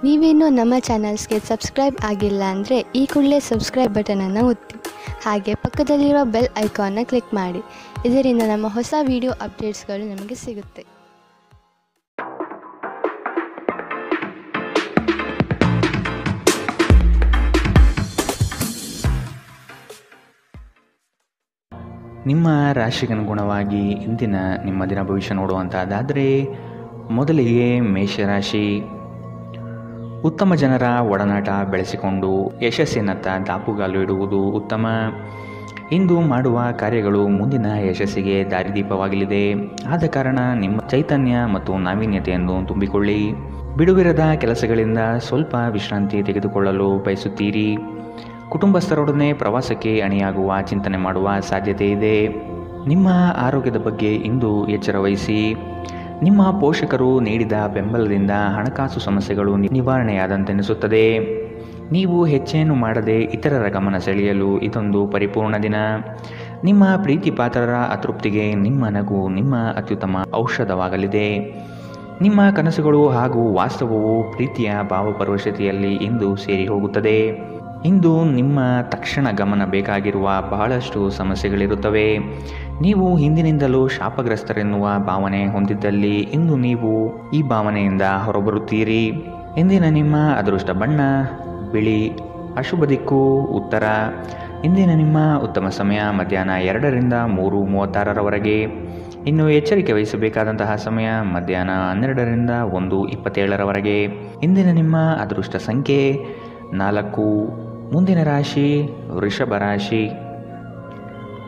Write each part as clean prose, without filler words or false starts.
ನೀವೇನೂ ನಮ್ಮ ಚಾನಲ್ಸ್ಗೆ ಸಬ್ಸ್ಕ್ರೈಬ್ ಆಗಿಲ್ಲ ಅಂದರೆ ಈ ಕೂಡಲೇ ಸಬ್ಸ್ಕ್ರೈಬ್ ಬಟನನ್ನು ಒತ್ತಿ, ಹಾಗೆ ಪಕ್ಕದಲ್ಲಿರೋ ಬೆಲ್ ಐಕಾನ್ನ ಕ್ಲಿಕ್ ಮಾಡಿ. ಇದರಿಂದ ನಮ್ಮ ಹೊಸ ವಿಡಿಯೋ ಅಪ್ಡೇಟ್ಸ್ಗಳು ನಿಮಗೆ ಸಿಗುತ್ತೆ. ನಿಮ್ಮ ರಾಶಿಗನುಗುಣವಾಗಿ ಇಂದಿನ ನಿಮ್ಮ ದಿನ ಭವಿಷ್ಯ ನೋಡುವಂಥದ್ದಾದರೆ, ಮೊದಲಿಗೆ ಮೇಷರಾಶಿ. ಉತ್ತಮ ಜನರ ಒಡನಾಟ ಬೆಳೆಸಿಕೊಂಡು ಯಶಸ್ಸಿನತ್ತ ದಾಪುಗಾಲು ಇಡುವುದು ಉತ್ತಮ. ಇಂದು ಮಾಡುವ ಕಾರ್ಯಗಳು ಮುಂದಿನ ಯಶಸ್ಸಿಗೆ ದಾರಿದೀಪವಾಗಲಿದೆ. ಆದ ಕಾರಣ ನಿಮ್ಮ ಚೈತನ್ಯ ಮತ್ತು ನಾವೀನ್ಯತೆಯನ್ನು ತುಂಬಿಕೊಳ್ಳಿ. ಬಿಡುವಿರದ ಕೆಲಸಗಳಿಂದ ಸ್ವಲ್ಪ ವಿಶ್ರಾಂತಿ ತೆಗೆದುಕೊಳ್ಳಲು ಬಯಸುತ್ತೀರಿ. ಕುಟುಂಬಸ್ಥರೊಡನೆ ಪ್ರವಾಸಕ್ಕೆ ಅಣಿಯಾಗುವ ಚಿಂತನೆ ಮಾಡುವ ಸಾಧ್ಯತೆ ಇದೆ. ನಿಮ್ಮ ಆರೋಗ್ಯದ ಬಗ್ಗೆ ಇಂದು ಎಚ್ಚರ ವಹಿಸಿ. ನಿಮ್ಮ ಪೋಷಕರು ನೀಡಿದ ಬೆಂಬಲದಿಂದ ಹಣಕಾಸು ಸಮಸ್ಯೆಗಳು ನಿವಾರಣೆಯಾದಂತೆನಿಸುತ್ತದೆ. ನೀವು ಹೆಚ್ಚೇನು ಮಾಡದೆ ಇತರರ ಗಮನ ಸೆಳೆಯಲು ಇದೊಂದು ಪರಿಪೂರ್ಣ ದಿನ. ನಿಮ್ಮ ಪ್ರೀತಿ ಪಾತ್ರರ ಅತೃಪ್ತಿಗೆ ನಿಮ್ಮ ನಗು ನಿಮ್ಮ ಅತ್ಯುತ್ತಮ ಔಷಧವಾಗಲಿದೆ. ನಿಮ್ಮ ಕನಸುಗಳು ಹಾಗೂ ವಾಸ್ತವವು ಪ್ರೀತಿಯ ಭಾವಪರವಶತೆಯಲ್ಲಿ ಇಂದು ಸೇರಿ ಹೋಗುತ್ತದೆ. ಇಂದು ನಿಮ್ಮ ತಕ್ಷಣ ಗಮನ ಬೇಕಾಗಿರುವ ಬಹಳಷ್ಟು ಸಮಸ್ಯೆಗಳಿರುತ್ತವೆ. ನೀವು ಹಿಂದಿನಿಂದಲೂ ಶಾಪಗ್ರಸ್ತರೆನ್ನುವ ಭಾವನೆ ಹೊಂದಿದ್ದಲ್ಲಿ ಇಂದು ನೀವು ಈ ಭಾವನೆಯಿಂದ ಹೊರಬರುತ್ತೀರಿ. ಇಂದಿನ ನಿಮ್ಮ ಅದೃಷ್ಟ ಬಣ್ಣ ಬಿಳಿ. ಅಶುಭ ದಿಕ್ಕು ಉತ್ತರ. ಇಂದಿನ ನಿಮ್ಮ ಉತ್ತಮ ಸಮಯ ಮಧ್ಯಾಹ್ನ 2ರಿಂದ 3:36ರವರೆಗೆ. ಇನ್ನು ಎಚ್ಚರಿಕೆ ವಹಿಸಬೇಕಾದಂತಹ ಸಮಯ ಮಧ್ಯಾಹ್ನ 12ರಿಂದ 1:27ರವರೆಗೆ. ಇಂದಿನ ನಿಮ್ಮ ಅದೃಷ್ಟ ಸಂಖ್ಯೆ 4. ಮುಂದಿನ ರಾಶಿ ವೃಷಭ ರಾಶಿ.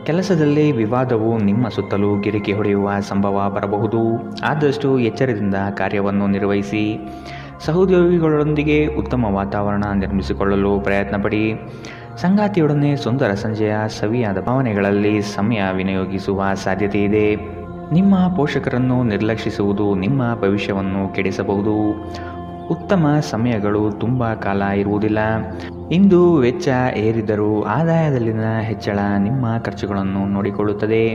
ಕೆಲಸದಲ್ಲಿ ವಿವಾದವು ನಿಮ್ಮ ಸುತ್ತಲೂ ಗಿರಿಕಿ ಹೊಡೆಯುವ ಸಂಭವ ಬರಬಹುದು. ಆದಷ್ಟು ಎಚ್ಚರದಿಂದ ಕಾರ್ಯವನ್ನು ನಿರ್ವಹಿಸಿ. ಸಹೋದ್ಯೋಗಿಗಳೊಂದಿಗೆ ಉತ್ತಮ ವಾತಾವರಣ ನಿರ್ಮಿಸಿಕೊಳ್ಳಲು ಪ್ರಯತ್ನಪಡಿ. ಸಂಗಾತಿಯೊಡನೆ ಸುಂದರ ಸಂಜೆಯ ಸವಿಯಾದ ಭಾವನೆಗಳಲ್ಲಿ ಸಮಯ ವಿನಿಯೋಗಿಸುವ ಸಾಧ್ಯತೆ ಇದೆ. ನಿಮ್ಮ ಪೋಷಕರನ್ನು ನಿರ್ಲಕ್ಷಿಸುವುದು ನಿಮ್ಮ ಭವಿಷ್ಯವನ್ನು ಕೆಡಿಸಬಹುದು. ಉತ್ತಮ ಸಮಯಗಳು ತುಂಬ ಕಾಲ ಇರುವುದಿಲ್ಲ. ಇಂದು ವೆಚ್ಚ ಏರಿದರೂ ಆದಾಯದಲ್ಲಿನ ಹೆಚ್ಚಳ ನಿಮ್ಮ ಖರ್ಚುಗಳನ್ನು ನೋಡಿಕೊಳ್ಳುತ್ತದೆ.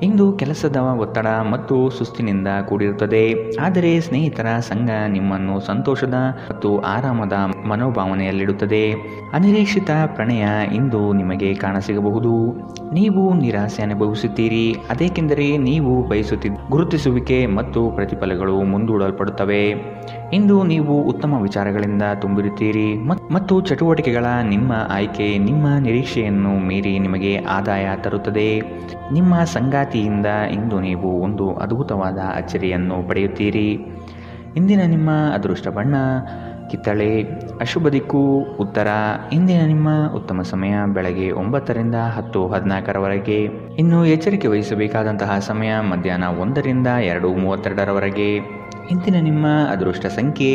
ಇಂದು ಕೆಲಸದ ಒತ್ತಡ ಮತ್ತು ಸುಸ್ತಿನಿಂದ ಕೂಡಿರುತ್ತದೆ. ಆದರೆ ಸ್ನೇಹಿತರ ಸಂಘ ನಿಮ್ಮನ್ನು ಸಂತೋಷದ ಮತ್ತು ಆರಾಮದ ಮನೋಭಾವನೆಯಲ್ಲಿಡುತ್ತದೆ. ಅನಿರೀಕ್ಷಿತ ಪ್ರಣಯ ಇಂದು ನಿಮಗೆ ಕಾಣಸಿಗಬಹುದು. ನೀವು ನಿರಾಸೆ ಅನುಭವಿಸುತ್ತೀರಿ. ಅದೇಕೆಂದರೆ ನೀವು ಬಯಸುತ್ತಿದ್ದ ಗುರುತಿಸುವಿಕೆ ಮತ್ತು ಪ್ರತಿಫಲಗಳು ಮುಂದೂಡಲ್ಪಡುತ್ತವೆ. ಇಂದು ನೀವು ಉತ್ತಮ ವಿಚಾರಗಳಿಂದ ತುಂಬಿರುತ್ತೀರಿ ಮತ್ತು ಚಟುವಟಿಕೆಗಳ ನಿಮ್ಮ ಆಯ್ಕೆ ನಿಮ್ಮ ನಿರೀಕ್ಷೆಯನ್ನು ಮೀರಿ ನಿಮಗೆ ಆದಾಯ ತರುತ್ತದೆ. ನಿಮ್ಮ ಸಂಗಾತಿಯಿಂದ ಇಂದು ನೀವು ಒಂದು ಅದ್ಭುತವಾದ ಅಚ್ಚರಿಯನ್ನು ಪಡೆಯುತ್ತೀರಿ. ಇಂದಿನ ನಿಮ್ಮ ಅದೃಷ್ಟ ಬಣ್ಣ ಕಿತ್ತಳೆ. ಅಶುಭ ದಿಕ್ಕು ಉತ್ತರ. ಇಂದಿನ ನಿಮ್ಮ ಉತ್ತಮ ಸಮಯ ಬೆಳಗ್ಗೆ 9ರಿಂದ 10:14ರವರೆಗೆ. ಇನ್ನು ಎಚ್ಚರಿಕೆ ವಹಿಸಬೇಕಾದಂತಹ ಸಮಯ ಮಧ್ಯಾಹ್ನ 1ರಿಂದ 2:32ರವರೆಗೆ. ಇಂದಿನ ನಿಮ್ಮ ಅದೃಷ್ಟ ಸಂಖ್ಯೆ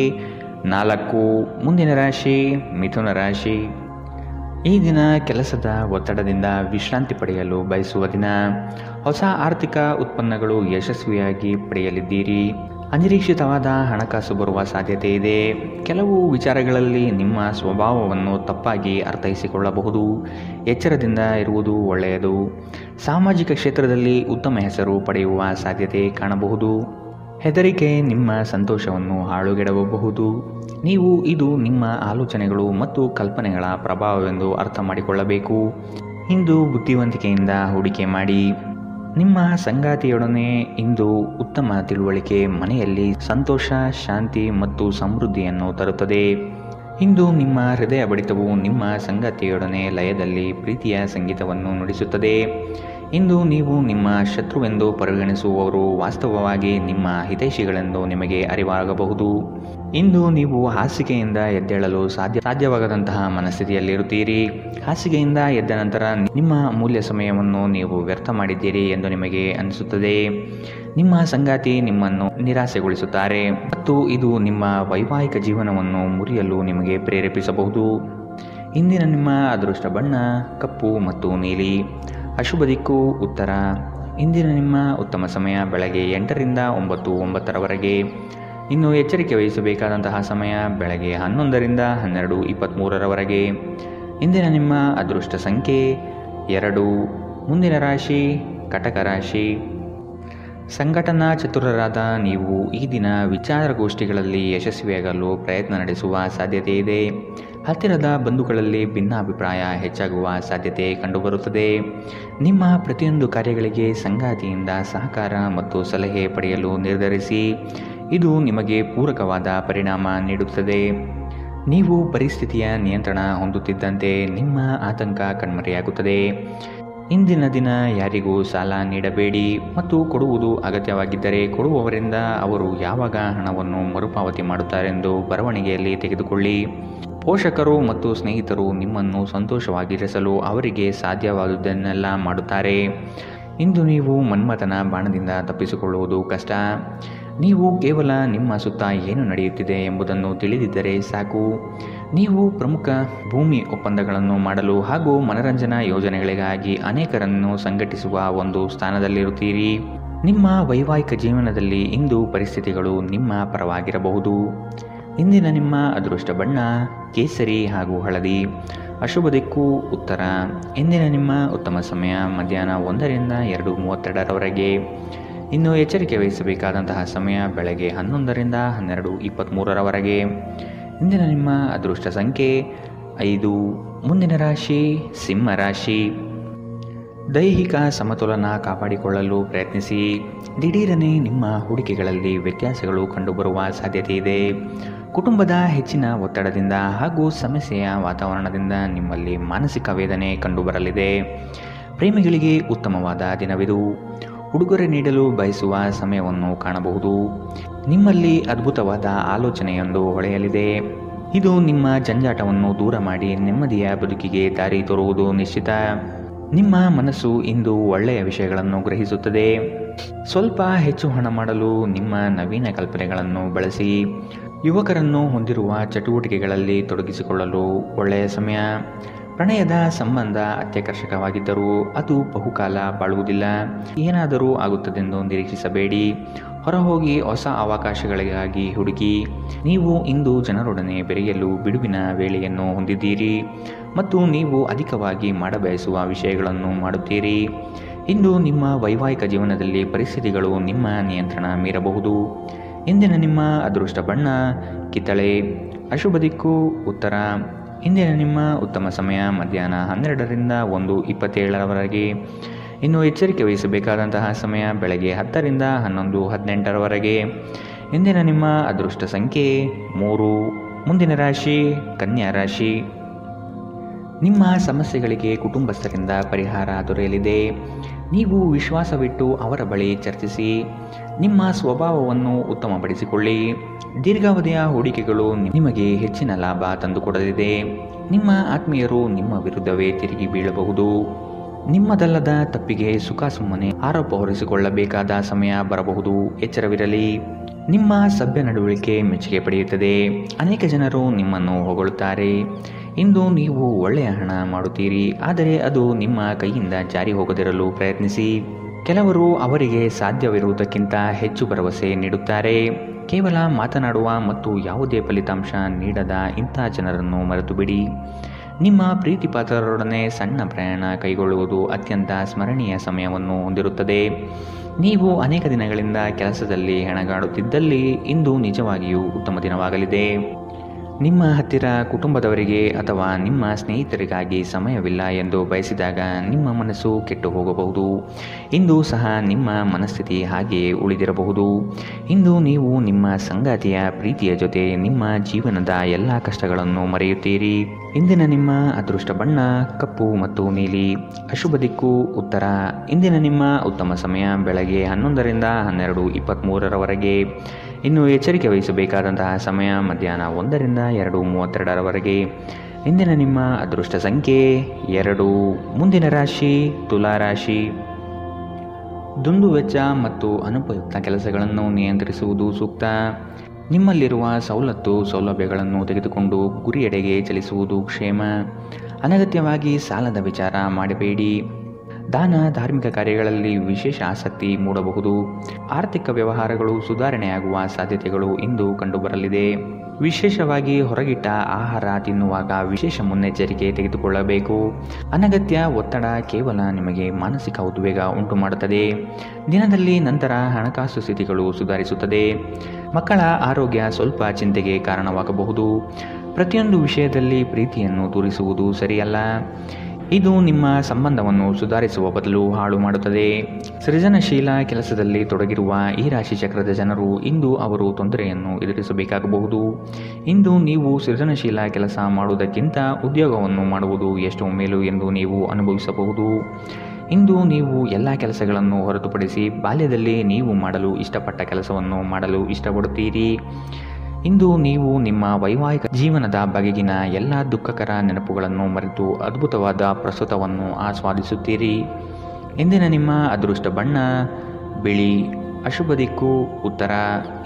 4. ಮುಂದಿನ ರಾಶಿ ಮಿಥುನ ರಾಶಿ. ಈ ದಿನ ಕೆಲಸದ ಒತ್ತಡದಿಂದ ವಿಶ್ರಾಂತಿ ಪಡೆಯಲು ಬಯಸುವ ದಿನ. ಹೊಸ ಆರ್ಥಿಕ ಉತ್ಪನ್ನಗಳು ಯಶಸ್ವಿಯಾಗಿ ಪಡೆಯಲಿದ್ದೀರಿ. ಅನಿರೀಕ್ಷಿತವಾದ ಹಣಕಾಸು ಬರುವ ಸಾಧ್ಯತೆ ಇದೆ. ಕೆಲವು ವಿಚಾರಗಳಲ್ಲಿ ನಿಮ್ಮ ಸ್ವಭಾವವನ್ನು ತಪ್ಪಾಗಿ ಅರ್ಥೈಸಿಕೊಳ್ಳಬಹುದು. ಎಚ್ಚರದಿಂದ ಇರುವುದು ಒಳ್ಳೆಯದು. ಸಾಮಾಜಿಕ ಕ್ಷೇತ್ರದಲ್ಲಿ ಉತ್ತಮ ಹೆಸರು ಪಡೆಯುವ ಸಾಧ್ಯತೆ ಕಾಣಬಹುದು. ಹೆದರಿಕೆ ನಿಮ್ಮ ಸಂತೋಷವನ್ನು ಹಾಳುಗೆಡವಬಹುದು. ನೀವು ಇದು ನಿಮ್ಮ ಆಲೋಚನೆಗಳು ಮತ್ತು ಕಲ್ಪನೆಗಳ ಪ್ರಭಾವವೆಂದು ಅರ್ಥ ಮಾಡಿಕೊಳ್ಳಬೇಕು. ಇಂದು ಬುದ್ಧಿವಂತಿಕೆಯಿಂದ ಹೂಡಿಕೆ ಮಾಡಿ. ನಿಮ್ಮ ಸಂಗಾತಿಯೊಡನೆ ಇಂದು ಉತ್ತಮ ತಿಳುವಳಿಕೆ ಮನೆಯಲ್ಲಿ ಸಂತೋಷ, ಶಾಂತಿ ಮತ್ತು ಸಮೃದ್ಧಿಯನ್ನು ತರುತ್ತದೆ. ಇಂದು ನಿಮ್ಮ ಹೃದಯ ಬಡಿತವು ನಿಮ್ಮ ಸಂಗಾತಿಯೊಡನೆ ಲಯದಲ್ಲಿ ಪ್ರೀತಿಯ ಸಂಗೀತವನ್ನು ನುಡಿಸುತ್ತದೆ. ಇಂದು ನೀವು ನಿಮ್ಮ ಶತ್ರುವೆಂದು ಪರಿಗಣಿಸುವವರು ವಾಸ್ತವವಾಗಿ ನಿಮ್ಮ ಹಿತೈಷಿಗಳೆಂದು ನಿಮಗೆ ಅರಿವಾಗಬಹುದು. ಇಂದು ನೀವು ಹಾಸಿಗೆಯಿಂದ ಎದ್ದೇಳಲು ಸಾಧ್ಯವಾಗದಂತಹ ಮನಸ್ಥಿತಿಯಲ್ಲಿರುತ್ತೀರಿ. ಹಾಸಿಗೆಯಿಂದ ಎದ್ದ ನಂತರ ನಿಮ್ಮ ಅಮೂಲ್ಯ ಸಮಯವನ್ನು ನೀವು ವ್ಯರ್ಥ ಮಾಡಿದ್ದೀರಿ ಎಂದು ನಿಮಗೆ ಅನಿಸುತ್ತದೆ. ನಿಮ್ಮ ಸಂಗಾತಿ ನಿಮ್ಮನ್ನು ನಿರಾಸೆಗೊಳಿಸುತ್ತಾರೆ ಮತ್ತು ಇದು ನಿಮ್ಮ ವೈವಾಹಿಕ ಜೀವನವನ್ನು ಮುರಿಯಲು ನಿಮಗೆ ಪ್ರೇರೇಪಿಸಬಹುದು. ಇಂದಿನ ನಿಮ್ಮ ಅದೃಷ್ಟ ಬಣ್ಣ ಕಪ್ಪು ಮತ್ತು ನೀಲಿ. ಅಶುಭ ದಿಕ್ಕು ಉತ್ತರ. ಇಂದಿನ ನಿಮ್ಮ ಉತ್ತಮ ಸಮಯ ಬೆಳಗ್ಗೆ 8ರಿಂದ 9:09ರವರೆಗೆ. ಇನ್ನು ಎಚ್ಚರಿಕೆ ವಹಿಸಬೇಕಾದಂತಹ ಸಮಯ ಬೆಳಗ್ಗೆ 11ರಿಂದ 12:23ರವರೆಗೆ. ಇಂದಿನ ನಿಮ್ಮ ಅದೃಷ್ಟ ಸಂಖ್ಯೆ 2. ಮುಂದಿನ ರಾಶಿ ಕಟಕ ರಾಶಿ. ಸಂಘಟನಾ ಚತುರರಾದ ನೀವು ಈ ದಿನ ವಿಚಾರಗೋಷ್ಠಿಗಳಲ್ಲಿ ಯಶಸ್ವಿಯಾಗಲು ಪ್ರಯತ್ನ ನಡೆಸುವ ಸಾಧ್ಯತೆ ಇದೆ. ಹತ್ತಿರದ ಬಂಧುಗಳಲ್ಲಿ ಭಿನ್ನಾಭಿಪ್ರಾಯ ಹೆಚ್ಚಾಗುವ ಸಾಧ್ಯತೆ ಕಂಡುಬರುತ್ತದೆ. ನಿಮ್ಮ ಪ್ರತಿಯೊಂದು ಕಾರ್ಯಗಳಿಗೆ ಸಂಗಾತಿಯಿಂದ ಸಹಕಾರ ಮತ್ತು ಸಲಹೆ ಪಡೆಯಲು ನಿರ್ಧರಿಸಿ. ಇದು ನಿಮಗೆ ಪೂರಕವಾದ ಪರಿಣಾಮ ನೀಡುತ್ತದೆ. ನೀವು ಪರಿಸ್ಥಿತಿಯ ನಿಯಂತ್ರಣ ಹೊಂದುತ್ತಿದ್ದಂತೆ ನಿಮ್ಮ ಆತಂಕ ಕಣ್ಮರೆಯಾಗುತ್ತದೆ. ಇಂದಿನ ದಿನ ಯಾರಿಗೂ ಸಾಲ ನೀಡಬೇಡಿ ಮತ್ತು ಕೊಡುವುದು ಅಗತ್ಯವಾಗಿದ್ದರೆ ಕೊಡುವವರಿಂದ ಅವರು ಯಾವಾಗ ಹಣವನ್ನು ಮರುಪಾವತಿ ಮಾಡುತ್ತಾರೆಂದು ಬರವಣಿಗೆಯಲ್ಲಿ ತೆಗೆದುಕೊಳ್ಳಿ. ಪೋಷಕರು ಮತ್ತು ಸ್ನೇಹಿತರು ನಿಮ್ಮನ್ನು ಸಂತೋಷವಾಗಿರಿಸಲು ಅವರಿಗೆ ಸಾಧ್ಯವಾದುದನ್ನೆಲ್ಲ ಮಾಡುತ್ತಾರೆ. ಇಂದು ನೀವು ಮನ್ಮಥನ ಬಾಣದಿಂದ ತಪ್ಪಿಸಿಕೊಳ್ಳುವುದು ಕಷ್ಟ. ನೀವು ಕೇವಲ ನಿಮ್ಮ ಸುತ್ತ ಏನು ನಡೆಯುತ್ತಿದೆ ಎಂಬುದನ್ನು ತಿಳಿದಿದ್ದರೆ ಸಾಕು. ನೀವು ಪ್ರಮುಖ ಭೂಮಿ ಒಪ್ಪಂದಗಳನ್ನು ಮಾಡಲು ಹಾಗೂ ಮನರಂಜನಾ ಯೋಜನೆಗಳಿಗಾಗಿ ಅನೇಕರನ್ನು ಸಂಘಟಿಸುವ ಒಂದು ಸ್ಥಾನದಲ್ಲಿರುತ್ತೀರಿ. ನಿಮ್ಮ ವೈವಾಹಿಕ ಜೀವನದಲ್ಲಿ ಇಂದು ಪರಿಸ್ಥಿತಿಗಳು ನಿಮ್ಮ ಪರವಾಗಿರಬಹುದು. ಇಂದಿನ ನಿಮ್ಮ ಅದೃಷ್ಟ ಬಣ್ಣ ಕೇಸರಿ ಹಾಗೂ ಹಳದಿ. ಅಶುಭ ದಿಕ್ಕು ಉತ್ತರ. ಇಂದಿನ ನಿಮ್ಮ ಉತ್ತಮ ಸಮಯ ಮಧ್ಯಾಹ್ನ 1ರಿಂದ 2:32ರವರೆಗೆ. ಇನ್ನು ಎಚ್ಚರಿಕೆ ವಹಿಸಬೇಕಾದಂತಹ ಸಮಯ ಬೆಳಗ್ಗೆ 11ರಿಂದ 12:23ರವರೆಗೆ. ಇಂದಿನ ನಿಮ್ಮ ಅದೃಷ್ಟ ಸಂಖ್ಯೆ 5. ಮುಂದಿನ ರಾಶಿ ಸಿಂಹ ರಾಶಿ. ದೈಹಿಕ ಸಮತೋಲನ ಕಾಪಾಡಿಕೊಳ್ಳಲು ಪ್ರಯತ್ನಿಸಿ. ದಿಢೀರನೆ ನಿಮ್ಮ ಹೂಡಿಕೆಗಳಲ್ಲಿ ವ್ಯತ್ಯಾಸಗಳು ಕಂಡುಬರುವ ಸಾಧ್ಯತೆ ಇದೆ. ಕುಟುಂಬದ ಹೆಚ್ಚಿನ ಒತ್ತಡದಿಂದ ಹಾಗೂ ಸಮಸ್ಯೆಯ ವಾತಾವರಣದಿಂದ ನಿಮ್ಮಲ್ಲಿ ಮಾನಸಿಕ ವೇದನೆ ಕಂಡುಬರಲಿದೆ. ಪ್ರೇಮಿಗಳಿಗೆ ಉತ್ತಮವಾದ ದಿನವಿದು. ಉಡುಗೊರೆ ನೀಡಲು ಬಯಸುವ ಸಮಯವನ್ನು ಕಾಣಬಹುದು. ನಿಮ್ಮಲ್ಲಿ ಅದ್ಭುತವಾದ ಆಲೋಚನೆಯೊಂದು ಹೊಳೆಯಲಿದೆ. ಇದು ನಿಮ್ಮ ಜಂಜಾಟವನ್ನು ದೂರ ಮಾಡಿ ನೆಮ್ಮದಿಯ ಬದುಕಿಗೆ ದಾರಿ ತೋರುವುದು ನಿಶ್ಚಿತ. ನಿಮ್ಮ ಮನಸ್ಸು ಇಂದು ಒಳ್ಳೆಯ ವಿಷಯಗಳನ್ನು ಗ್ರಹಿಸುತ್ತದೆ. ಸ್ವಲ್ಪ ಹೆಚ್ಚು ಹಣ ಮಾಡಲು ನಿಮ್ಮ ನವೀನ ಕಲ್ಪನೆಗಳನ್ನು ಬಳಸಿ. ಯುವಕರನ್ನು ಹೊಂದಿರುವ ಚಟುವಟಿಕೆಗಳಲ್ಲಿ ತೊಡಗಿಸಿಕೊಳ್ಳಲು ಒಳ್ಳೆಯ ಸಮಯ. ಪ್ರಣಯದ ಸಂಬಂಧ ಅತ್ಯಾಕರ್ಷಕವಾಗಿದ್ದರೂ ಅದು ಬಹುಕಾಲ ಬಾಳುವುದಿಲ್ಲ. ಏನಾದರೂ ಆಗುತ್ತದೆಂದು ನಿರೀಕ್ಷಿಸಬೇಡಿ. ಹೊರಹೋಗಿ ಹೊಸ ಅವಕಾಶಗಳಿಗಾಗಿ ಹುಡುಕಿ. ನೀವು ಇಂದು ಜನರೊಡನೆ ಬೆರೆಯಲು ಬಿಡುವಿನ ವೇಳೆಯನ್ನು ಹೊಂದಿದ್ದೀರಿ ಮತ್ತು ನೀವು ಅಧಿಕವಾಗಿ ಮಾಡಬಯಸುವ ವಿಷಯಗಳನ್ನು ಮಾಡುತ್ತೀರಿ. ಇಂದು ನಿಮ್ಮ ವೈವಾಹಿಕ ಜೀವನದಲ್ಲಿ ಪರಿಸ್ಥಿತಿಗಳು ನಿಮ್ಮ ನಿಯಂತ್ರಣ ಮೀರಬಹುದು. ಇಂದಿನ ನಿಮ್ಮ ಅದೃಷ್ಟ ಬಣ್ಣ ಕಿತ್ತಳೆ. ಅಶುಭ ದಿಕ್ಕು ಉತ್ತರ. ಇಂದಿನ ನಿಮ್ಮ ಉತ್ತಮ ಸಮಯ ಮಧ್ಯಾಹ್ನ 12ರಿಂದ 1:27ರವರೆಗೆ. ಇನ್ನು ಎಚ್ಚರಿಕೆ ವಹಿಸಬೇಕಾದಂತಹ ಸಮಯ ಬೆಳಗ್ಗೆ 10ರಿಂದ 11:18ರವರೆಗೆ. ಇಂದಿನ ನಿಮ್ಮ ಅದೃಷ್ಟ ಸಂಖ್ಯೆ 3. ಮುಂದಿನ ರಾಶಿ ಕನ್ಯಾ ರಾಶಿ. ನಿಮ್ಮ ಸಮಸ್ಯೆಗಳಿಗೆ ಕುಟುಂಬಸ್ಥರಿಂದ ಪರಿಹಾರ ದೊರೆಯಲಿದೆ. ನೀವು ವಿಶ್ವಾಸವಿಟ್ಟು ಅವರ ಬಳಿ ಚರ್ಚಿಸಿ. ನಿಮ್ಮ ಸ್ವಭಾವವನ್ನು ಉತ್ತಮಪಡಿಸಿಕೊಳ್ಳಿ. ದೀರ್ಘಾವಧಿಯ ಹೂಡಿಕೆಗಳು ನಿಮಗೆ ಹೆಚ್ಚಿನ ಲಾಭ ತಂದುಕೊಡಲಿದೆ. ನಿಮ್ಮ ಆತ್ಮೀಯರು ನಿಮ್ಮ ವಿರುದ್ಧವೇ ತಿರುಗಿ ಬೀಳಬಹುದು. ನಿಮ್ಮದಲ್ಲದ ತಪ್ಪಿಗೆ ಸುಮ್ಮನೆ ಆರೋಪ ಹೊರಿಸಿಕೊಳ್ಳಬೇಕಾದ ಸಮಯ ಬರಬಹುದು. ಎಚ್ಚರವಿರಲಿ. ನಿಮ್ಮ ಸಭ್ಯ ನಡವಳಿಕೆ ಮೆಚ್ಚುಗೆ ಪಡೆಯುತ್ತದೆ. ಅನೇಕ ಜನರು ನಿಮ್ಮನ್ನು ಹೊಗಳುತ್ತಾರೆ. ಇಂದು ನೀವು ಒಳ್ಳೆಯ ಹಣ ಮಾಡುತ್ತೀರಿ, ಆದರೆ ಅದು ನಿಮ್ಮ ಕೈಯಿಂದ ಜಾರಿ ಹೋಗದಿರಲು ಪ್ರಯತ್ನಿಸಿ. ಕೆಲವರು ಅವರಿಗೆ ಸಾಧ್ಯವಿರುವುದಕ್ಕಿಂತ ಹೆಚ್ಚು ಭರವಸೆ ನೀಡುತ್ತಾರೆ. ಕೇವಲ ಮಾತನಾಡುವ ಮತ್ತು ಯಾವುದೇ ಫಲಿತಾಂಶ ನೀಡದ ಇಂಥ ಜನರನ್ನು ಮರೆತುಬಿಡಿ. ನಿಮ್ಮ ಪ್ರೀತಿಪಾತ್ರರೊಡನೆ ಸಣ್ಣ ಪ್ರಯಾಣ ಕೈಗೊಳ್ಳುವುದು ಅತ್ಯಂತ ಸ್ಮರಣೀಯ ಸಮಯವನ್ನು ಹೊಂದಿರುತ್ತದೆ. ನೀವು ಅನೇಕ ದಿನಗಳಿಂದ ಕೆಲಸದಲ್ಲಿ ಹೆಣಗಾಡುತ್ತಿದ್ದಲ್ಲಿ ಇಂದು ನಿಜವಾಗಿಯೂ ಉತ್ತಮ ದಿನವಾಗಲಿದೆ. ನಿಮ್ಮ ಹತ್ತಿರ ಕುಟುಂಬದವರಿಗೆ ಅಥವಾ ನಿಮ್ಮ ಸ್ನೇಹಿತರಿಗಾಗಿ ಸಮಯವಿಲ್ಲ ಎಂದು ಬಯಸಿದಾಗ ನಿಮ್ಮ ಮನಸ್ಸು ಕೆಟ್ಟು ಹೋಗಬಹುದು. ಇಂದು ಸಹ ನಿಮ್ಮ ಮನಸ್ಥಿತಿ ಹಾಗೆಯೇ ಉಳಿದಿರಬಹುದು. ಇಂದು ನೀವು ನಿಮ್ಮ ಸಂಗಾತಿಯ ಪ್ರೀತಿಯ ಜೊತೆ ನಿಮ್ಮ ಜೀವನದ ಎಲ್ಲ ಕಷ್ಟಗಳನ್ನು ಮರೆಯುತ್ತೀರಿ. ಇಂದಿನ ನಿಮ್ಮ ಅದೃಷ್ಟ ಬಣ್ಣ ಕಪ್ಪು ಮತ್ತು ನೀಲಿ. ಅಶುಭ ದಿಕ್ಕು ಉತ್ತರ. ಇಂದಿನ ನಿಮ್ಮ ಉತ್ತಮ ಸಮಯ ಬೆಳಗ್ಗೆ 11ರಿಂದ 12:23ರವರೆಗೆ. ಇನ್ನು ಎಚ್ಚರಿಕೆ ವಹಿಸಬೇಕಾದಂತಹ ಸಮಯ ಮಧ್ಯಾಹ್ನ 1ರಿಂದ 2:32ರವರೆಗೆ. ಇಂದಿನ ನಿಮ್ಮ ಅದೃಷ್ಟ ಸಂಖ್ಯೆ 2. ಮುಂದಿನ ರಾಶಿ ತುಲಾ ರಾಶಿ. ದುಂದುವೆಚ್ಚ ಮತ್ತು ಅನುಪಯುಕ್ತ ಕೆಲಸಗಳನ್ನು ನಿಯಂತ್ರಿಸುವುದು ಸೂಕ್ತ. ನಿಮ್ಮಲ್ಲಿರುವ ಸೌಲಭ್ಯಗಳನ್ನು ತೆಗೆದುಕೊಂಡು ಗುರಿಯೆಡೆಗೆ ಚಲಿಸುವುದು ಕ್ಷೇಮ. ಅನಗತ್ಯವಾಗಿ ಸಾಲದ ವಿಚಾರ ಮಾಡಬೇಡಿ. ದಾನ ಧಾರ್ಮಿಕ ಕಾರ್ಯಗಳಲ್ಲಿ ವಿಶೇಷ ಆಸಕ್ತಿ ಮೂಡಬಹುದು. ಆರ್ಥಿಕ ವ್ಯವಹಾರಗಳು ಸುಧಾರಣೆಯಾಗುವ ಸಾಧ್ಯತೆಗಳು ಇಂದು ಕಂಡುಬರಲಿದೆ. ವಿಶೇಷವಾಗಿ ಹೊರಗಿಟ್ಟ ಆಹಾರ ತಿನ್ನುವಾಗ ವಿಶೇಷ ಮುನ್ನೆಚ್ಚರಿಕೆ ತೆಗೆದುಕೊಳ್ಳಬೇಕು. ಅನಗತ್ಯ ಒತ್ತಡ ಕೇವಲ ನಿಮಗೆ ಮಾನಸಿಕ ಉದ್ವೇಗ ಉಂಟು ಮಾಡುತ್ತದೆ. ದಿನದಲ್ಲಿ ನಂತರ ಹಣಕಾಸು ಸ್ಥಿತಿಗಳು ಸುಧಾರಿಸುತ್ತದೆ. ಮಕ್ಕಳ ಆರೋಗ್ಯ ಸ್ವಲ್ಪ ಚಿಂತೆಗೆ ಕಾರಣವಾಗಬಹುದು. ಪ್ರತಿಯೊಂದು ವಿಷಯದಲ್ಲಿ ಪ್ರೀತಿಯನ್ನು ತೋರಿಸುವುದು ಸರಿಯಲ್ಲ. ಇದು ನಿಮ್ಮ ಸಂಬಂಧವನ್ನು ಸುಧಾರಿಸುವ ಬದಲು ಹಾಳು ಮಾಡುತ್ತದೆ. ಸೃಜನಶೀಲ ಕೆಲಸದಲ್ಲಿ ತೊಡಗಿರುವ ಈ ರಾಶಿ ಚಕ್ರದ ಜನರು ಇಂದು ಅವರು ತೊಂದರೆಯನ್ನು ಎದುರಿಸಬೇಕಾಗಬಹುದು. ಇಂದು ನೀವು ಸೃಜನಶೀಲ ಕೆಲಸ ಮಾಡುವುದಕ್ಕಿಂತ ಉದ್ಯೋಗವನ್ನು ಮಾಡುವುದು ಎಷ್ಟು ಮೇಲು ಎಂದು ನೀವು ಅನುಭವಿಸಬಹುದು. ಇಂದು ನೀವು ಎಲ್ಲ ಕೆಲಸಗಳನ್ನು ಹೊರತುಪಡಿಸಿ ಬಾಲ್ಯದಲ್ಲಿ ನೀವು ಮಾಡಲು ಇಷ್ಟಪಟ್ಟ ಕೆಲಸವನ್ನು ಮಾಡಲು ಇಷ್ಟಪಡುತ್ತೀರಿ. ಇಂದು ನೀವು ನಿಮ್ಮ ವೈವಾಹಿಕ ಜೀವನದ ಬಗೆಗಿನ ಎಲ್ಲ ದುಃಖಕರ ನೆನಪುಗಳನ್ನು ಮರೆತು ಅದ್ಭುತವಾದ ಪ್ರಸ್ತುತವನ್ನು ಆಸ್ವಾದಿಸುತ್ತೀರಿ. ಇಂದಿನ ನಿಮ್ಮ ಅದೃಷ್ಟ ಬಣ್ಣ ಬಿಳಿ. ಅಶುಭ ದಿಕ್ಕು ಉತ್ತರ.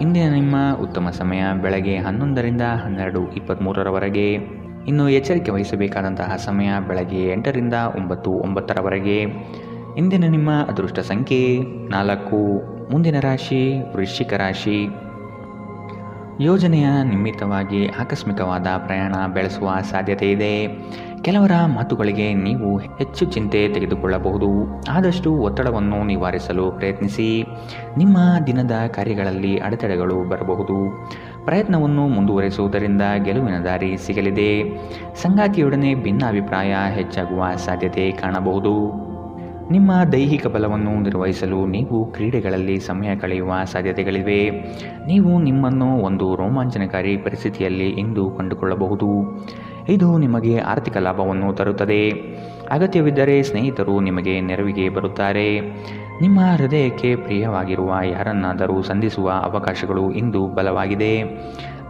ಇಂದಿನ ನಿಮ್ಮ ಉತ್ತಮ ಸಮಯ ಬೆಳಗ್ಗೆ 11ರಿಂದ 12:23 ಇನ್ನು ಎಚ್ಚರಿಕೆ ವಹಿಸಬೇಕಾದಂತಹ ಸಮಯ ಬೆಳಗ್ಗೆ 8ರಿಂದ 9:09 ಇಂದಿನ ನಿಮ್ಮ ಅದೃಷ್ಟ ಸಂಖ್ಯೆ 4. ಮುಂದಿನ ರಾಶಿ ವೃಶ್ಚಿಕ ರಾಶಿ. ಯೋಜನೆಯ ನಿಮಿತ್ತವಾಗಿ ಆಕಸ್ಮಿಕವಾದ ಪ್ರಯಾಣ ಬೆಳೆಸುವ ಸಾಧ್ಯತೆ ಇದೆ. ಕೆಲವರ ಮಾತುಗಳಿಗೆ ನೀವು ಹೆಚ್ಚು ಚಿಂತೆ ತೆಗೆದುಕೊಳ್ಳಬಹುದು. ಆದಷ್ಟು ಒತ್ತಡವನ್ನು ನಿವಾರಿಸಲು ಪ್ರಯತ್ನಿಸಿ. ನಿಮ್ಮ ದಿನದ ಕಾರ್ಯಗಳಲ್ಲಿ ಅಡೆತಡೆಗಳು ಬರಬಹುದು. ಪ್ರಯತ್ನವನ್ನು ಮುಂದುವರಿಸುವುದರಿಂದ ಗೆಲುವಿನ ದಾರಿ ಸಿಗಲಿದೆ. ಸಂಗಾತಿಯೊಡನೆ ಭಿನ್ನಾಭಿಪ್ರಾಯ ಹೆಚ್ಚಾಗುವ ಸಾಧ್ಯತೆ ಕಾಣಬಹುದು. ನಿಮ್ಮ ದೈಹಿಕ ಬಲವನ್ನು ನಿರ್ವಹಿಸಲು ನೀವು ಕ್ರೀಡೆಗಳಲ್ಲಿ ಸಮಯ ಕಳೆಯುವ ಸಾಧ್ಯತೆಗಳಿವೆ. ನೀವು ನಿಮ್ಮನ್ನು ಒಂದು ರೋಮಾಂಚನಕಾರಿ ಪರಿಸ್ಥಿತಿಯಲ್ಲಿ ಇಂದು ಕಂಡುಕೊಳ್ಳಬಹುದು. ಇದು ನಿಮಗೆ ಆರ್ಥಿಕ ಲಾಭವನ್ನು ತರುತ್ತದೆ. ಅಗತ್ಯವಿದ್ದರೆ ಸ್ನೇಹಿತರು ನಿಮಗೆ ನೆರವಿಗೆ ಬರುತ್ತಾರೆ. ನಿಮ್ಮ ಹೃದಯಕ್ಕೆ ಪ್ರಿಯವಾಗಿರುವ ಯಾರನ್ನಾದರೂ ಸಂಧಿಸುವ ಅವಕಾಶಗಳು ಇಂದು ಬಲವಾಗಿದೆ.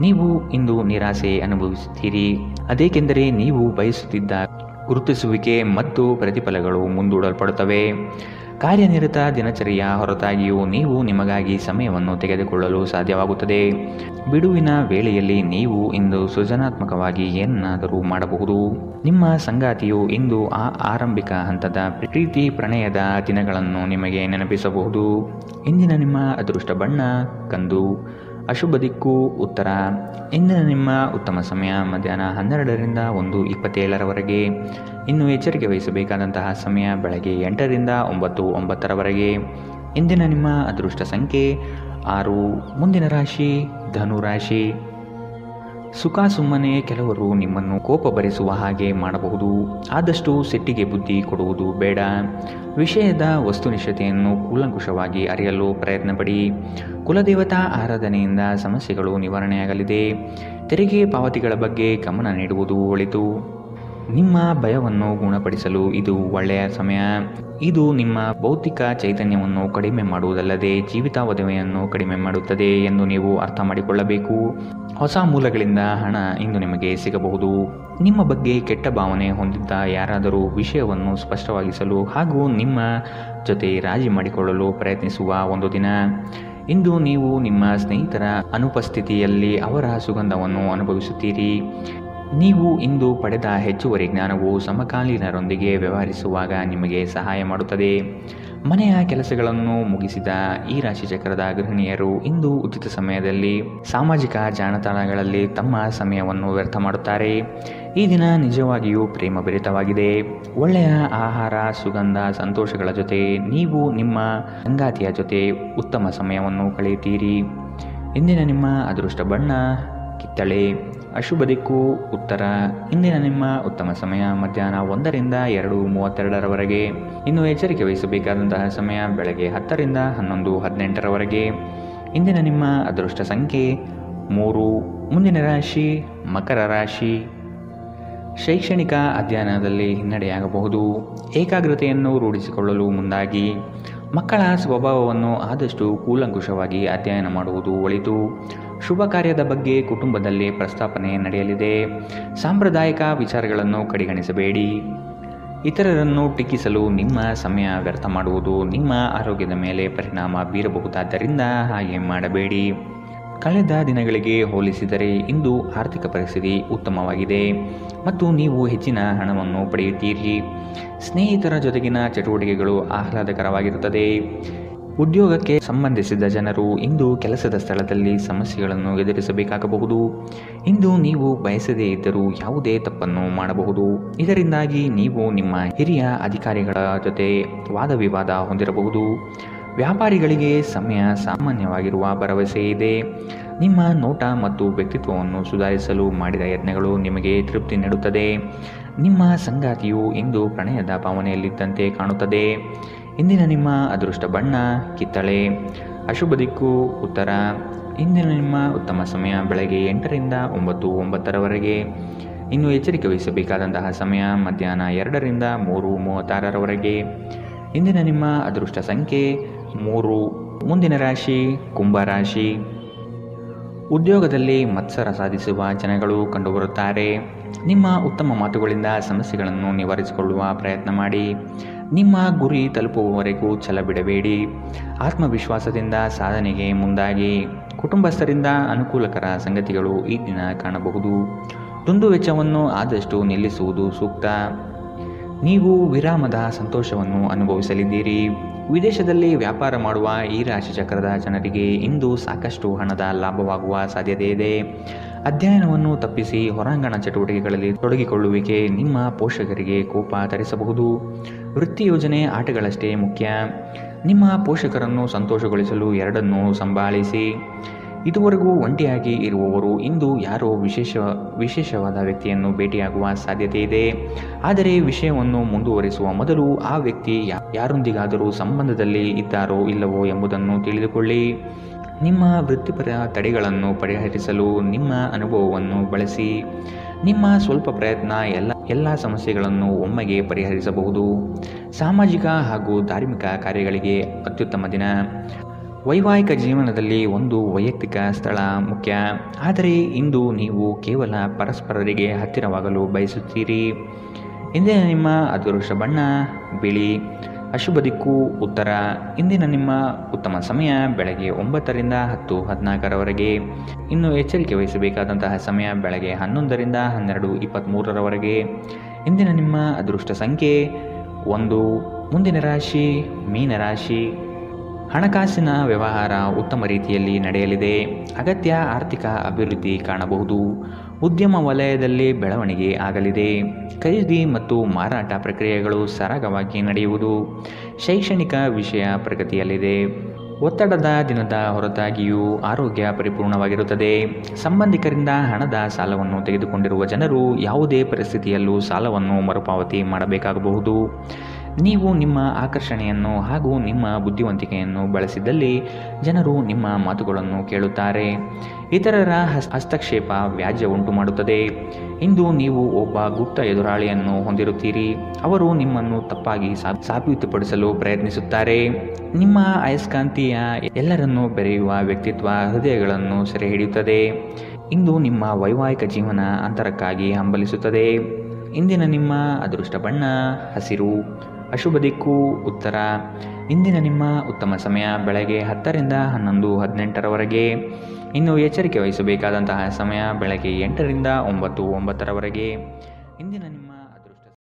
ನೀವು ಇಂದು ನಿರಾಸೆ ಅನುಭವಿಸುತ್ತೀರಿ. ಅದೇಕೆಂದರೆ ನೀವು ಬಯಸುತ್ತಿದ್ದ ಗುರುತಿಸುವಿಕೆ ಮತ್ತು ಪ್ರತಿಫಲಗಳು ಮುಂದೂಡಲ್ಪಡುತ್ತವೆ. ಕಾರ್ಯನಿರತ ದಿನಚರಿಯ ಹೊರತಾಗಿಯೂ ನೀವು ನಿಮಗಾಗಿ ಸಮಯವನ್ನು ತೆಗೆದುಕೊಳ್ಳಲು ಸಾಧ್ಯವಾಗುತ್ತದೆ. ಬಿಡುವಿನ ವೇಳೆಯಲ್ಲಿ ನೀವು ಇಂದು ಸೃಜನಾತ್ಮಕವಾಗಿ ಏನನ್ನಾದರೂ ಮಾಡಬಹುದು. ನಿಮ್ಮ ಸಂಗಾತಿಯು ಇಂದು ಆ ಆರಂಭಿಕ ಹಂತದ ಪ್ರೀತಿ ಪ್ರಣಯದ ದಿನಗಳನ್ನು ನಿಮಗೆ ನೆನಪಿಸಬಹುದು. ಇಂದಿನ ನಿಮ್ಮ ಅದೃಷ್ಟ ಬಣ್ಣ ಕಂದು. ಅಶುಭ ದಿಕ್ಕು ಉತ್ತರ. ಇಂದಿನ ನಿಮ್ಮ ಉತ್ತಮ ಸಮಯ ಮಧ್ಯಾಹ್ನ 12ರಿಂದ 1:27 ಇನ್ನು ಎಚ್ಚರಿಕೆ ವಹಿಸಬೇಕಾದಂತಹ ಸಮಯ ಬೆಳಗ್ಗೆ 8ರಿಂದ 9:09 ಇಂದಿನ ನಿಮ್ಮ ಅದೃಷ್ಟ ಸಂಖ್ಯೆ 6. ಮುಂದಿನ ರಾಶಿ ಧನು ರಾಶಿ. ಸುಖ ಸುಮ್ಮನೆ ಕೆಲವರು ನಿಮ್ಮನ್ನು ಕೋಪ ಭರಿಸುವ ಹಾಗೆ ಮಾಡಬಹುದು. ಆದಷ್ಟು ಸಿಟ್ಟಿಗೆ ಬುದ್ಧಿ ಕೊಡುವುದು ಬೇಡ. ವಿಷಯದ ವಸ್ತುನಿಷ್ಠತೆಯನ್ನು ಕೂಲಂಕುಷವಾಗಿ ಅರಿಯಲು ಪ್ರಯತ್ನಪಡಿ. ಕುಲದೇವತಾ ಆರಾಧನೆಯಿಂದ ಸಮಸ್ಯೆಗಳು ನಿವಾರಣೆಯಾಗಲಿದೆ. ತೆರಿಗೆ ಪಾವತಿಗಳ ಬಗ್ಗೆ ಗಮನ ನೀಡುವುದು ಒಳಿತು. ನಿಮ್ಮ ಭಯವನ್ನು ಗುಣಪಡಿಸಲು ಇದು ಒಳ್ಳೆಯ ಸಮಯ. ಇದು ನಿಮ್ಮ ಭೌತಿಕ ಚೈತನ್ಯವನ್ನು ಕಡಿಮೆ ಮಾಡುವುದಲ್ಲದೆ ಜೀವಿತಾವಧಿಯನ್ನು ಕಡಿಮೆ ಮಾಡುತ್ತದೆ ಎಂದು ನೀವು ಅರ್ಥ ಮಾಡಿಕೊಳ್ಳಬೇಕು. ಹೊಸ ಮೂಲಗಳಿಂದ ಹಣ ಇಂದು ನಿಮಗೆ ಸಿಗಬಹುದು. ನಿಮ್ಮ ಬಗ್ಗೆ ಕೆಟ್ಟ ಭಾವನೆ ಹೊಂದಿದ್ದ ಯಾರಾದರೂ ವಿಷಯವನ್ನು ಸ್ಪಷ್ಟವಾಗಿಸಲು ಹಾಗೂ ನಿಮ್ಮ ಜೊತೆ ರಾಜಿ ಮಾಡಿಕೊಳ್ಳಲು ಪ್ರಯತ್ನಿಸುವ ಒಂದು ದಿನ. ಇಂದು ನೀವು ನಿಮ್ಮ ಸ್ನೇಹಿತರ ಅನುಪಸ್ಥಿತಿಯಲ್ಲಿ ಅವರ ಸುಗಂಧವನ್ನು ಅನುಭವಿಸುತ್ತೀರಿ. ನೀವು ಇಂದು ಪಡೆದ ಹೆಚ್ಚುವರಿ ಜ್ಞಾನವು ಸಮಕಾಲೀನರೊಂದಿಗೆ ವ್ಯವಹರಿಸುವಾಗ ನಿಮಗೆ ಸಹಾಯ ಮಾಡುತ್ತದೆ. ಮನೆಯ ಕೆಲಸಗಳನ್ನು ಮುಗಿಸಿದ ಈ ರಾಶಿಚಕ್ರದ ಗೃಹಿಣಿಯರು ಇಂದು ಉಚಿತ ಸಮಯದಲ್ಲಿ ಸಾಮಾಜಿಕ ಜಾಲತಾಣಗಳಲ್ಲಿ ತಮ್ಮ ಸಮಯವನ್ನು ವ್ಯರ್ಥ ಮಾಡುತ್ತಾರೆ. ಈ ದಿನ ನಿಜವಾಗಿಯೂ ಪ್ರೇಮಭರಿತವಾಗಿದೆ. ಒಳ್ಳೆಯ ಆಹಾರ, ಸುಗಂಧ, ಸಂತೋಷಗಳ ಜೊತೆ ನೀವು ನಿಮ್ಮ ಸಂಗಾತಿಯ ಜೊತೆ ಉತ್ತಮ ಸಮಯವನ್ನು ಕಳೆಯುತ್ತೀರಿ. ಇಂದಿನ ನಿಮ್ಮ ಅದೃಷ್ಟ ಬಣ್ಣ ಕಿತ್ತಳೆ. ಅಶುಭ ದಿಕ್ಕು ಉತ್ತರ. ಇಂದಿನ ನಿಮ್ಮ ಉತ್ತಮ ಸಮಯ ಮಧ್ಯಾಹ್ನ 1ರಿಂದ 2:32 ಇನ್ನು ಎಚ್ಚರಿಕೆ ವಹಿಸಬೇಕಾದಂತಹ ಸಮಯ ಬೆಳಗ್ಗೆ 10ರಿಂದ 11:18 ಇಂದಿನ ನಿಮ್ಮ ಅದೃಷ್ಟ ಸಂಖ್ಯೆ 3. ಮುಂದಿನ ರಾಶಿ ಮಕರ ರಾಶಿ. ಶೈಕ್ಷಣಿಕ ಅಧ್ಯಯನದಲ್ಲಿ ಹಿನ್ನಡೆಯಾಗಬಹುದು. ಏಕಾಗ್ರತೆಯನ್ನು ರೂಢಿಸಿಕೊಳ್ಳಲು ಮುಂದಾಗಿ. ಮಕ್ಕಳ ಸ್ವಭಾವವನ್ನು ಆದಷ್ಟು ಕೂಲಂಕುಷವಾಗಿ ಅಧ್ಯಯನ ಮಾಡುವುದು ಒಳಿತು. ಶುಭ ಕಾರ್ಯದ ಬಗ್ಗೆ ಕುಟುಂಬದಲ್ಲಿ ಪ್ರಸ್ತಾಪನೆ ನಡೆಯಲಿದೆ. ಸಾಂಪ್ರದಾಯಿಕ ವಿಚಾರಗಳನ್ನು ಕಡೆಗಣಿಸಬೇಡಿ. ಇತರರನ್ನು ಟೀಕಿಸಲು ನಿಮ್ಮ ಸಮಯ ವ್ಯರ್ಥ ಮಾಡುವುದು ನಿಮ್ಮ ಆರೋಗ್ಯದ ಮೇಲೆ ಪರಿಣಾಮ ಬೀರಬಹುದಾದ್ದರಿಂದ ಹಾಗೆ ಮಾಡಬೇಡಿ. ಕಳೆದ ದಿನಗಳಿಗೆ ಹೋಲಿಸಿದರೆ ಇಂದು ಆರ್ಥಿಕ ಪರಿಸ್ಥಿತಿ ಉತ್ತಮವಾಗಿದೆ ಮತ್ತು ನೀವು ಹೆಚ್ಚಿನ ಹಣವನ್ನು ಪಡೆಯುತ್ತೀರಿ. ಸ್ನೇಹಿತರ ಜೊತೆಗಿನ ಚಟುವಟಿಕೆಗಳು ಆಹ್ಲಾದಕರವಾಗಿರುತ್ತದೆ. ಉದ್ಯೋಗಕ್ಕೆ ಸಂಬಂಧಿಸಿದ ಜನರು ಇಂದು ಕೆಲಸದ ಸ್ಥಳದಲ್ಲಿ ಸಮಸ್ಯೆಗಳನ್ನು ಎದುರಿಸಬೇಕಾಗಬಹುದು. ಇಂದು ನೀವು ಬಯಸದೇ ಇದ್ದರೂ ಯಾವುದೇ ತಪ್ಪನ್ನು ಮಾಡಬಹುದು. ಇದರಿಂದಾಗಿ ನೀವು ನಿಮ್ಮ ಹಿರಿಯ ಅಧಿಕಾರಿಗಳ ಜೊತೆ ವಾದವಿವಾದ ಹೊಂದಿರಬಹುದು. ವ್ಯಾಪಾರಿಗಳಿಗೆ ಸಮಯ ಸಾಮಾನ್ಯವಾಗಿರುವ ಭರವಸೆ ಇದೆ. ನಿಮ್ಮ ನೋಟ ಮತ್ತು ವ್ಯಕ್ತಿತ್ವವನ್ನು ಸುಧಾರಿಸಲು ಮಾಡಿದ ಯತ್ನಗಳು ನಿಮಗೆ ತೃಪ್ತಿ ನೀಡುತ್ತದೆ. ನಿಮ್ಮ ಸಂಗಾತಿಯು ಇಂದು ಪ್ರಣಯದ ಭಾವನೆಯಲ್ಲಿದ್ದಂತೆ ಕಾಣುತ್ತದೆ. ಇಂದಿನ ನಿಮ್ಮ ಅದೃಷ್ಟ ಬಣ್ಣ ಕಿತ್ತಳೆ. ಅಶುಭ ದಿಕ್ಕು ಉತ್ತರ. ಇಂದಿನ ನಿಮ್ಮ ಉತ್ತಮ ಸಮಯ ಬೆಳಗ್ಗೆ 8ರಿಂದ 9:09 ಇನ್ನು ಎಚ್ಚರಿಕೆ ವಹಿಸಬೇಕಾದಂತಹ ಸಮಯ ಮಧ್ಯಾಹ್ನ 2ರಿಂದ 3:36 ಇಂದಿನ ನಿಮ್ಮ ಅದೃಷ್ಟ ಸಂಖ್ಯೆ 3. ಮುಂದಿನ ರಾಶಿ ಕುಂಭರಾಶಿ. ಉದ್ಯೋಗದಲ್ಲಿ ಮತ್ಸರ ಸಾಧಿಸುವ ಜನಗಳು ಕಂಡುಬರುತ್ತಾರೆ. ನಿಮ್ಮ ಉತ್ತಮ ಮಾತುಗಳಿಂದ ಸಮಸ್ಯೆಗಳನ್ನು ನಿವಾರಿಸಿಕೊಳ್ಳುವ ಪ್ರಯತ್ನ ಮಾಡಿ. ನಿಮ್ಮ ಗುರಿ ತಲುಪುವವರೆಗೂ ಛಲ ಬಿಡಬೇಡಿ. ಆತ್ಮವಿಶ್ವಾಸದಿಂದ ಸಾಧನೆಗೆ ಮುಂದಾಗಿ. ಕುಟುಂಬಸ್ಥರಿಂದ ಅನುಕೂಲಕರ ಸಂಗತಿಗಳು ಈ ದಿನ ಕಾಣಬಹುದು. ದುಂದು ವೆಚ್ಚವನ್ನು ಆದಷ್ಟು ನಿಲ್ಲಿಸುವುದು ಸೂಕ್ತ. ನೀವು ವಿರಾಮದ ಸಂತೋಷವನ್ನು ಅನುಭವಿಸಲಿದ್ದೀರಿ. ವಿದೇಶದಲ್ಲಿ ವ್ಯಾಪಾರ ಮಾಡುವ ಈ ರಾಶಿ ಚಕ್ರದ ಜನರಿಗೆ ಇಂದು ಸಾಕಷ್ಟು ಹಣದ ಲಾಭವಾಗುವ ಸಾಧ್ಯತೆ ಇದೆ. ಅಧ್ಯಯನವನ್ನು ತಪ್ಪಿಸಿ ಹೊರಾಂಗಣ ಚಟುವಟಿಕೆಗಳಲ್ಲಿ ತೊಡಗಿಕೊಳ್ಳುವಿಕೆ ನಿಮ್ಮ ಪೋಷಕರಿಗೆ ಕೋಪ ತರಿಸಬಹುದು. ವೃತ್ತಿ ಯೋಜನೆ ಆಟಗಳಷ್ಟೇ ಮುಖ್ಯ. ನಿಮ್ಮ ಪೋಷಕರನ್ನು ಸಂತೋಷಗೊಳಿಸಲು ಎರಡನ್ನೂ ಸಂಭಾಳಿಸಿ. ಇದುವರೆಗೂ ಒಂಟಿಯಾಗಿ ಇರುವವರು ಇಂದು ಯಾರೋ ವಿಶೇಷವಾದ ವ್ಯಕ್ತಿಯನ್ನು ಭೇಟಿಯಾಗುವ ಸಾಧ್ಯತೆ ಇದೆ. ಆದರೆ ವಿಷಯವನ್ನು ಮುಂದುವರಿಸುವ ಮೊದಲು ಆ ವ್ಯಕ್ತಿ ಯಾರೊಂದಿಗಾದರೂ ಸಂಬಂಧದಲ್ಲಿ ಇದ್ದಾರೋ ಇಲ್ಲವೋ ಎಂಬುದನ್ನು ತಿಳಿದುಕೊಳ್ಳಿ. ನಿಮ್ಮ ವೃತ್ತಿಪರ ತಡೆಗಳನ್ನು ಪರಿಹರಿಸಲು ನಿಮ್ಮ ಅನುಭವವನ್ನು ಬಳಸಿ. ನಿಮ್ಮ ಸ್ವಲ್ಪ ಪ್ರಯತ್ನ ಎಲ್ಲ ಸಮಸ್ಯೆಗಳನ್ನು ಒಮ್ಮೆಗೆ ಪರಿಹರಿಸಬಹುದು. ಸಾಮಾಜಿಕ ಹಾಗೂ ಧಾರ್ಮಿಕ ಕಾರ್ಯಗಳಿಗೆ ಅತ್ಯುತ್ತಮ ದಿನ. ವೈವಾಹಿಕ ಜೀವನದಲ್ಲಿ ಒಂದು ವೈಯಕ್ತಿಕ ಸ್ಥಳ ಮುಖ್ಯ. ಆದರೆ ಇಂದು ನೀವು ಕೇವಲ ಪರಸ್ಪರರಿಗೆ ಹತ್ತಿರವಾಗಲು ಬಯಸುತ್ತೀರಿ. ಇಂದಿನ ನಿಮ್ಮ ಅದೃಷ್ಟ ಬಣ್ಣ ಬಿಳಿ. ಅಶುಭ ದಿಕ್ಕು ಉತ್ತರ. ಇಂದಿನ ನಿಮ್ಮ ಉತ್ತಮ ಸಮಯ ಬೆಳಗ್ಗೆ 9ರಿಂದ 10:14 ಇನ್ನು ಎಚ್ಚರಿಕೆ ವಹಿಸಬೇಕಾದಂತಹ ಸಮಯ ಬೆಳಗ್ಗೆ 11ರಿಂದ 12:23 ಇಂದಿನ ನಿಮ್ಮ ಅದೃಷ್ಟ ಸಂಖ್ಯೆ 1. ಮುಂದಿನ ರಾಶಿ ಮೀನರಾಶಿ. ಹಣಕಾಸಿನ ವ್ಯವಹಾರ ಉತ್ತಮ ರೀತಿಯಲ್ಲಿ ನಡೆಯಲಿದೆ. ಅಗತ್ಯ ಆರ್ಥಿಕ ಅಭಿವೃದ್ಧಿ ಕಾಣಬಹುದು. ಉದ್ಯಮ ವಲಯದಲ್ಲಿ ಬೆಳವಣಿಗೆ ಆಗಲಿದೆ. ಖರೀದಿ ಮತ್ತು ಮಾರಾಟ ಪ್ರಕ್ರಿಯೆಗಳು ಸರಾಗವಾಗಿ ನಡೆಯುವುದು. ಶೈಕ್ಷಣಿಕ ವಿಷಯ ಪ್ರಗತಿಯಲ್ಲಿದೆ. ಒತ್ತಡದ ದಿನದ ಹೊರತಾಗಿಯೂ ಆರೋಗ್ಯ ಪರಿಪೂರ್ಣವಾಗಿರುತ್ತದೆ. ಸಂಬಂಧಿಕರಿಂದ ಹಣದ ಸಾಲವನ್ನು ತೆಗೆದುಕೊಂಡಿರುವ ಜನರು ಯಾವುದೇ ಪರಿಸ್ಥಿತಿಯಲ್ಲೂ ಸಾಲವನ್ನು ಮರುಪಾವತಿ ಮಾಡಬೇಕಾಗಬಹುದು. ನೀವು ನಿಮ್ಮ ಆಕರ್ಷಣೆಯನ್ನು ಹಾಗೂ ನಿಮ್ಮ ಬುದ್ಧಿವಂತಿಕೆಯನ್ನು ಬಳಸಿದಲ್ಲಿ ಜನರು ನಿಮ್ಮ ಮಾತುಗಳನ್ನು ಕೇಳುತ್ತಾರೆ. ಇತರರ ಹಸ್ತಕ್ಷೇಪ ವ್ಯಾಜ್ಯ ಉಂಟು ಮಾಡುತ್ತದೆ. ಇಂದು ನೀವು ಒಬ್ಬ ಗುಪ್ತ ಎದುರಾಳಿಯನ್ನು ಹೊಂದಿರುತ್ತೀರಿ. ಅವರು ನಿಮ್ಮನ್ನು ತಪ್ಪಾಗಿ ಸಾಬೀತುಪಡಿಸಲು ಪ್ರಯತ್ನಿಸುತ್ತಾರೆ. ನಿಮ್ಮ ಅಯಸ್ಕಾಂತೀಯ ಎಲ್ಲರನ್ನೂ ಬೆರೆಯುವ ವ್ಯಕ್ತಿತ್ವ ಹೃದಯಗಳನ್ನು ಸೆರೆ ಹಿಡಿಯುತ್ತದೆ. ಇಂದು ನಿಮ್ಮ ವೈವಾಹಿಕ ಜೀವನ ಅಂತರಕ್ಕಾಗಿ ಹಂಬಲಿಸುತ್ತದೆ. ಇಂದಿನ ನಿಮ್ಮ ಅದೃಷ್ಟ ಬಣ್ಣ ಹಸಿರು. ಅಶುಭ ದಿಕ್ಕು ಉತ್ತರ. ಇಂದಿನ ನಿಮ್ಮ ಉತ್ತಮ ಸಮಯ ಬೆಳಗ್ಗೆ 10ರಿಂದ 11:18 ಇನ್ನು ಎಚ್ಚರಿಕೆ ವಹಿಸಬೇಕಾದಂತಹ ಸಮಯ ಬೆಳಗ್ಗೆ 8ರಿಂದ 9:09 ಇಂದಿನ